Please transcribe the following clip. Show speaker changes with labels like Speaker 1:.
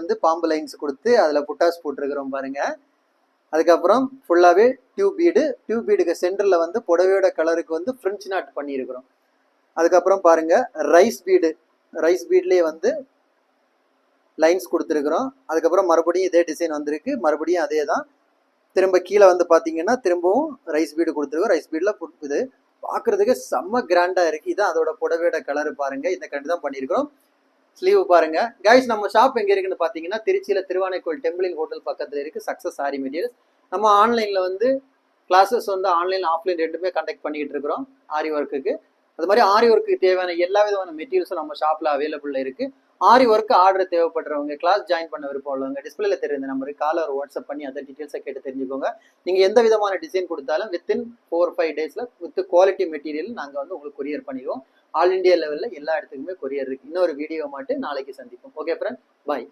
Speaker 1: வந்து பாம்பு லைன்ஸ் கொடுத்து அதில் புட்டாஸ் போட்டிருக்கிறோம் பாருங்க. அதுக்கப்புறம் ஃபுல்லாகவே டியூப் பீடுக்கு சென்டரில் வந்து புடவையோட கலருக்கு வந்து ஃப்ரெஞ்ச் நாட் பண்ணியிருக்கிறோம். அதுக்கப்புறம் பாருங்க ரைஸ் பீட்லேயே வந்து லைன்ஸ் கொடுத்துருக்குறோம். அதுக்கப்புறம் மறுபடியும் இதே டிசைன் வந்திருக்கு, மறுபடியும் அதே தான். திரும்ப கீழே வந்து பார்த்தீங்கன்னா திரும்பவும் ரைஸ் பீடு கொடுத்துருக்கோம். ரைஸ் பீடில் இது பார்க்குறதுக்கு செம்ம கிராண்டாக இருக்குது. இதான் அதோட புடவையோட கலர் பாருங்க. இந்த கண்டு தான் பண்ணியிருக்கிறோம். ஸ்லீவ் பாருங்க கைஸ். நம்ம ஷாப் எங்கே இருக்குன்னு பார்த்தீங்கன்னா திருச்சியில் திருவானைக்கோயில் டெம்பிளிங் ஹோட்டல் பக்கத்தில் இருக்குது. Success sorry materials. நம்ம ஆன்லைனில் வந்து கிளாஸஸ் வந்து ஆன்லைன் ஆஃப்லைன் ரெண்டுமே கண்டக்ட் பண்ணிக்கிட்டு இருக்கிறோம் ஆரி ஒர்க்குக்கு. அது மாதிரி ஆரி ஒர்க்குக்கு தேவையான எல்லா விதமான மெட்டீரியல்ஸும் நம்ம ஷாப்பில் அவைலபிளில் இருக்குது. ஆரி ஒர்க்கு ஆர்டர் தேவைப்படுறவங்க, கிளாஸ் ஜாயின் பண்ண விருப்பம் உள்ளவங்க, டிஸ்பிளேல தெரிந்த நம்பருக்கு கால் ஒரு வாட்ஸ்அப் பண்ணி அதை டீட்டெயில்ஸை கேட்டு தெரிஞ்சுக்கோங்க. நீங்கள் எந்த விதமான டிசைன் கொடுத்தாலும் வித்தின் 4-5 டேஸில் வித் குவாலிட்டி மெட்டீரியல் நாங்கள் வந்து உங்களுக்கு கொரியர் பண்ணிடுவோம். ஆல் இண்டியா லெவலில் எல்லா இடத்துக்குமே கொரியர் இருக்குது. இன்னொரு வீடியோ மட்டும் நாளைக்கு சந்திப்போம். ஓகே ஃப்ரெண்ட், பாய்.